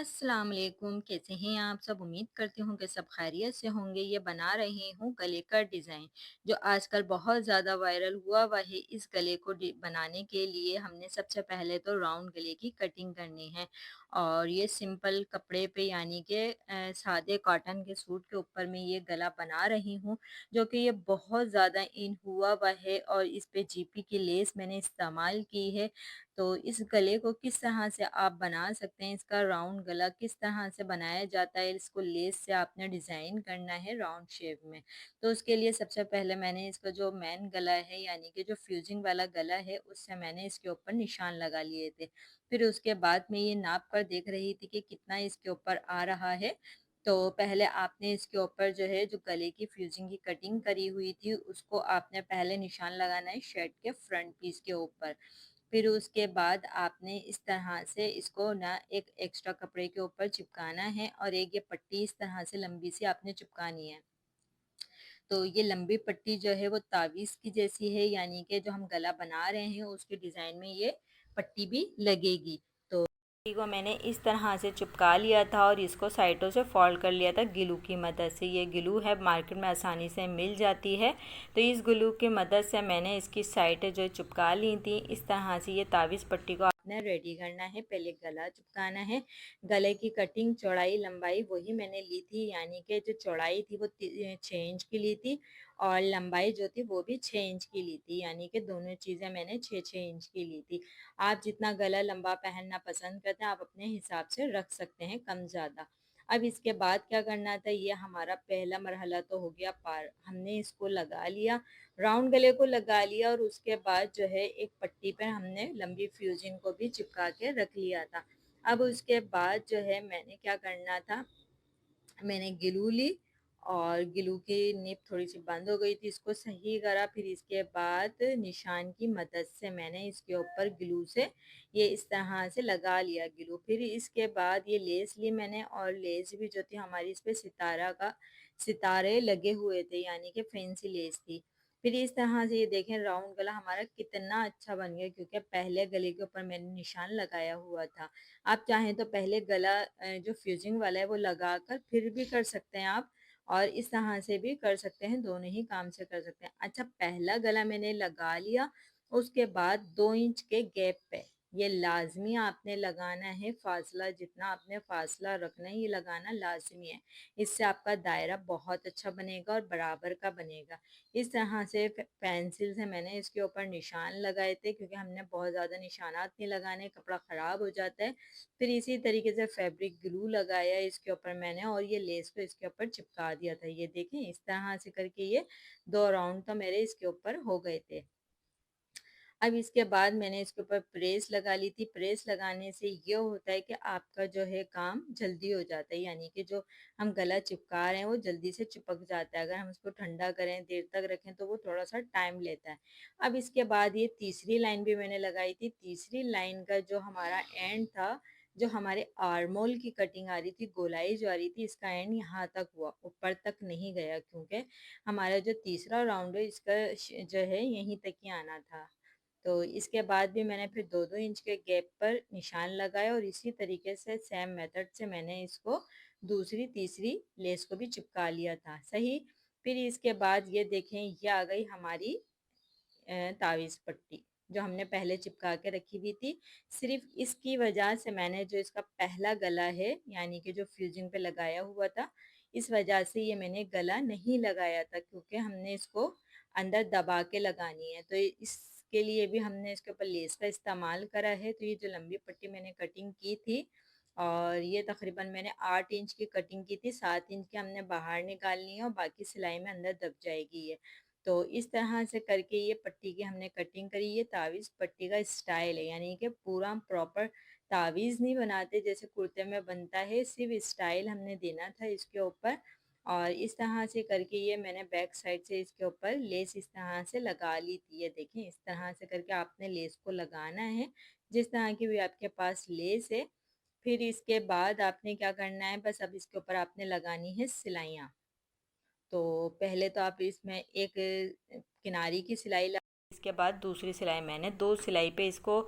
अस्सलाम वालेकुम, कैसे हैं आप सब? उम्मीद करती हूँ कि सब खैरियत से होंगे। ये बना रही हूँ गले का डिज़ाइन, जो आजकल बहुत ज़्यादा वायरल हुआ हुआ है। इस गले को बनाने के लिए हमने सबसे पहले तो राउंड गले की कटिंग करनी है और ये सिंपल कपड़े पे यानी कि सादे कॉटन के सूट के ऊपर मैं ये गला बना रही हूँ, जो कि ये बहुत ज़्यादा इन हुआ हुआ है और इस पे जीपी की लेस मैंने इस्तेमाल की है। तो इस गले को किस तरह से आप बना सकते हैं, इसका राउंड गला किस तरह से बनाया जाता है, इसको लेस से आपने डिज़ाइन करना है राउंड शेप में। तो उसके लिए सबसे पहले मैंने इसका जो मेन गला है यानी कि जो फ्यूजिंग वाला गला है, उससे मैंने इसके ऊपर निशान लगा लिए थे। फिर उसके बाद मैं ये नाप कर देख रही थी कि कितना इसके ऊपर आ रहा है। तो पहले आपने इसके ऊपर जो है, जो गले की फ्यूजिंग की कटिंग करी हुई थी, उसको आपने पहले निशान लगाना है शर्ट के फ्रंट पीस के ऊपर। फिर उसके बाद आपने इस तरह से इसको ना एक एक्स्ट्रा कपड़े के ऊपर चिपकाना है और एक ये पट्टी इस तरह से लंबी सी आपने चिपकानी है। तो ये लंबी पट्टी जो है वो तावीज़ की जैसी है, यानी कि जो हम गला बना रहे हैं उसके डिज़ाइन में ये पट्टी भी लगेगी। तो पट्टी को मैंने इस तरह से चिपका लिया था और इसको साइडों से फोल्ड कर लिया था ग्लू की मदद से। ये ग्लू है, मार्केट में आसानी से मिल जाती है। तो इस ग्लू की मदद से मैंने इसकी साइडें जो चिपका ली थी। इस तरह से ये तावीज़ पट्टी को आपने रेडी करना है। पहले गला चिपकाना है। गले की कटिंग चौड़ाई लंबाई वही मैंने ली थी, यानी कि जो चौड़ाई थी वो 6 इंच की ली थी और लंबाई जो थी वो भी 6 इंच की ली थी, यानी कि दोनों चीज़ें मैंने 6-6 इंच की ली थी। आप जितना गला लंबा पहनना पसंद करते हैं आप अपने हिसाब से रख सकते हैं, कम ज़्यादा। अब इसके बाद क्या करना था, ये हमारा पहला मरहला तो हो गया पार। हमने इसको लगा लिया, राउंड गले को लगा लिया और उसके बाद जो है एक पट्टी पर हमने लंबी फ्यूजिंग को भी चिपका के रख लिया था। अब उसके बाद जो है मैंने क्या करना था, मैंने ग्लू ली और ग्लू की निब थोड़ी सी बंद हो गई थी, इसको सही करा। फिर इसके बाद निशान की मदद से मैंने इसके ऊपर ग्लू से ये इस तरह से लगा लिया ग्लू। फिर इसके बाद ये लेस ली मैंने और लेस भी जो थी हमारी इस पे सितारे लगे हुए थे, यानी कि फैंसी लेस थी। फिर इस तरह से ये देखें राउंड गला हमारा कितना अच्छा बन गया, क्योंकि पहले गले के ऊपर मैंने निशान लगाया हुआ था। आप चाहें तो पहले गला जो फ्यूजिंग वाला है वो लगाकर फिर भी कर सकते हैं आप, और इस तरह से भी कर सकते हैं, दोनों ही काम से कर सकते हैं। अच्छा, पहला गला मैंने लगा लिया, उसके बाद 2 इंच के गैप पे ये लाजमी आपने लगाना है। फासला जितना आपने फासला रखना है ये लगाना लाजमी है। इससे आपका दायरा बहुत अच्छा बनेगा और बराबर का बनेगा। इस तरह से पेंसिल से मैंने इसके ऊपर निशान लगाए थे, क्योंकि हमने बहुत ज़्यादा निशानात नहीं लगाने, कपड़ा ख़राब हो जाता है। फिर इसी तरीके से फैब्रिक ग्लू लगाया इसके ऊपर मैंने और ये लेस को इसके ऊपर चिपका दिया था। ये देखें इस तरह से करके ये 2 राउंड तो मेरे इसके ऊपर हो गए थे। अब इसके बाद मैंने इसके ऊपर प्रेस लगा ली थी। प्रेस लगाने से ये होता है कि आपका जो है काम जल्दी हो जाता है, यानी कि जो हम गला चिपका रहे हैं वो जल्दी से चिपक जाता है। अगर हम इसको ठंडा करें, देर तक रखें, तो वो थोड़ा सा टाइम लेता है। अब इसके बाद ये तीसरी लाइन भी मैंने लगाई थी। तीसरी लाइन का जो हमारा एंड था, जो हमारे आर्मोल की कटिंग आ रही थी, गोलाई जो आ रही थी, इसका एंड यहाँ तक हुआ, ऊपर तक नहीं गया, क्योंकि हमारा जो तीसरा राउंड है इसका जो है यहीं तक ही आना था। तो इसके बाद भी मैंने फिर 2-2 इंच के गैप पर निशान लगाया और इसी तरीके से सेम मेथड से मैंने इसको दूसरी तीसरी लेस को भी चिपका लिया था सही। फिर इसके बाद ये देखें, ये आ गई हमारी तावीज़ पट्टी जो हमने पहले चिपका के रखी हुई थी। सिर्फ इसकी वजह से मैंने जो इसका पहला गला है, यानी कि जो फ्यूजिंग पे लगाया हुआ था, इस वजह से ये मैंने गला नहीं लगाया था, क्योंकि हमने इसको अंदर दबा के लगानी है। तो इसके लिए भी हमने इसके ऊपर लेस का इस्तेमाल करा है। तो ये जो लंबी पट्टी मैंने कटिंग की थी, और ये तकरीबन मैंने 8 इंच की कटिंग की थी, 7 इंच की हमने बाहर निकालनी है और बाकी सिलाई में अंदर दब जाएगी ये। तो इस तरह से करके ये पट्टी की हमने कटिंग करी। ये तावीज़ पट्टी का स्टाइल है, यानी कि पूरा हम प्रॉपर तावीज़ नहीं बनाते जैसे कुर्ते में बनता है, सिर्फ स्टाइल हमने देना था इसके ऊपर। और इस तरह से करके ये मैंने बैक साइड से इसके ऊपर लेस इस तरह से लगा ली थी। ये देखें इस तरह से करके आपने लेस को लगाना है, जिस तरह की भी आपके पास लेस है। फिर इसके बाद आपने क्या करना है, बस अब इसके ऊपर आपने लगानी है सिलाइयाँ। तो पहले तो आप इसमें एक किनारी की सिलाई लगा, इसके बाद दूसरी सिलाई मैंने 2 सिलाई पे इसको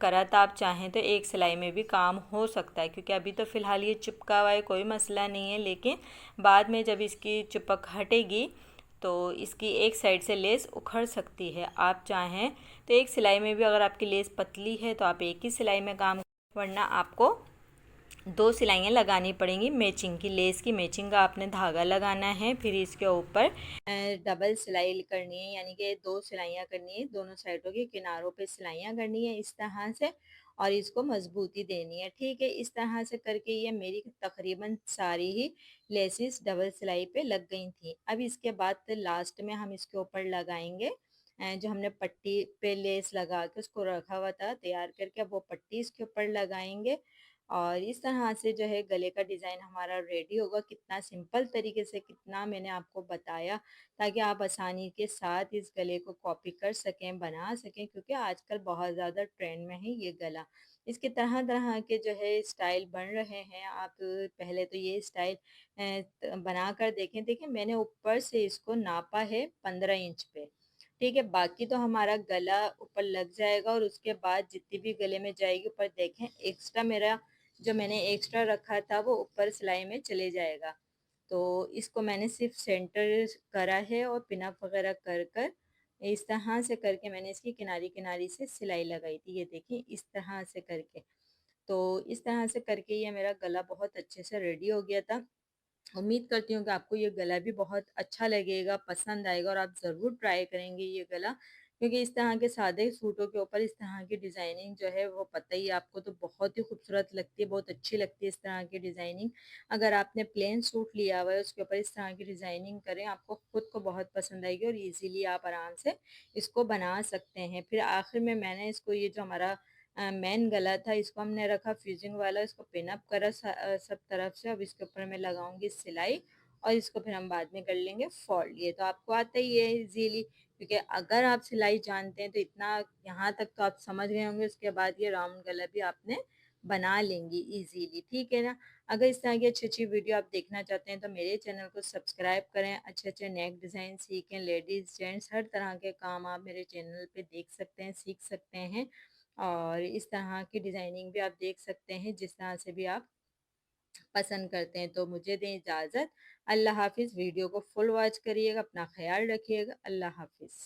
करा था। आप चाहें तो एक सिलाई में भी काम हो सकता है, क्योंकि अभी तो फ़िलहाल ये चिपका हुआ है, कोई मसला नहीं है, लेकिन बाद में जब इसकी चिपक हटेगी तो इसकी एक साइड से लेस उखड़ सकती है। आप चाहें तो एक सिलाई में भी, अगर आपकी लेस पतली है तो आप एक ही सिलाई में काम, वरना आपको 2 सिलाइयाँ लगानी पड़ेंगी। मैचिंग की, लेस की मैचिंग का आपने धागा लगाना है, फिर इसके ऊपर डबल सिलाई करनी है, यानी कि 2 सिलाइयाँ करनी है, दोनों साइडों के किनारों पे सिलाइयाँ करनी है इस तरह से, और इसको मजबूती देनी है। ठीक है, इस तरह से करके ये मेरी तकरीबन सारी ही लेसिस डबल सिलाई पे लग गई थी। अब इसके बाद लास्ट में हम इसके ऊपर लगाएंगे जो हमने पट्टी पे लेस लगा के उसको रखा हुआ था तैयार करके, अब वो पट्टी इसके ऊपर लगाएंगे और इस तरह से जो है गले का डिज़ाइन हमारा रेडी होगा। कितना सिंपल तरीके से, कितना मैंने आपको बताया ताकि आप आसानी के साथ इस गले को कॉपी कर सकें, बना सकें, क्योंकि आजकल बहुत ज़्यादा ट्रेंड में है ये गला। इसके तरह तरह के जो है स्टाइल बन रहे हैं। आप पहले तो ये स्टाइल बना कर देखें। देखें, मैंने ऊपर से इसको नापा है 15 इंच पे। ठीक है, बाकी तो हमारा गला ऊपर लग जाएगा और उसके बाद जितनी भी गले में जाएगी ऊपर, देखें एक्स्ट्रा मेरा जो मैंने एक्स्ट्रा रखा था वो ऊपर सिलाई में चले जाएगा। तो इसको मैंने सिर्फ सेंटर करा है और पिनअप वगैरह कर कर इस तरह से करके मैंने इसकी किनारी किनारी से सिलाई लगाई थी। ये देखिए इस तरह से करके, तो इस तरह से करके ये मेरा गला बहुत अच्छे से रेडी हो गया था। उम्मीद करती हूँ कि आपको ये गला भी बहुत अच्छा लगेगा, पसंद आएगा और आप ज़रूर ट्राई करेंगे ये गला, क्योंकि इस तरह के सादे सूटों के ऊपर इस तरह की डिज़ाइनिंग जो है वो पता ही है आपको, तो बहुत ही खूबसूरत लगती है, बहुत अच्छी लगती है इस तरह की डिज़ाइनिंग। अगर आपने प्लेन सूट लिया हुआ है उसके ऊपर इस तरह की डिज़ाइनिंग करें, आपको खुद को बहुत पसंद आएगी और ईज़िली आप आराम से इसको बना सकते हैं। फिर आखिर में मैंने इसको, ये जो हमारा मेन गला था, इसको हमने रखा फ्यूजिंग वाला, इसको पिन अप करा सब तरफ से। अब इसके ऊपर मैं लगाऊंगी सिलाई और इसको फिर हम बाद में कर लेंगे फोल्ड। ये तो आपको आता ही है इजीली, क्योंकि अगर आप सिलाई जानते हैं तो इतना यहाँ तक तो आप समझ गए होंगे, उसके बाद ये राउंड गला भी आपने बना लेंगी इजीली। ठीक है ना। अगर इस तरह की अच्छी अच्छी वीडियो आप देखना चाहते हैं तो मेरे चैनल को सब्सक्राइब करें। अच्छे अच्छे नेक डिज़ाइन सीखें, लेडीज़ जेंट्स हर तरह के काम आप मेरे चैनल पे देख सकते हैं, सीख सकते हैं, और इस तरह की डिज़ाइनिंग भी आप देख सकते हैं जिस तरह से भी आप पसंद करते हैं। तो मुझे दें इजाज़त। अल्लाह हाफिज़। वीडियो को फुल वॉच करिएगा, अपना ख्याल रखिएगा। अल्लाह हाफिज़।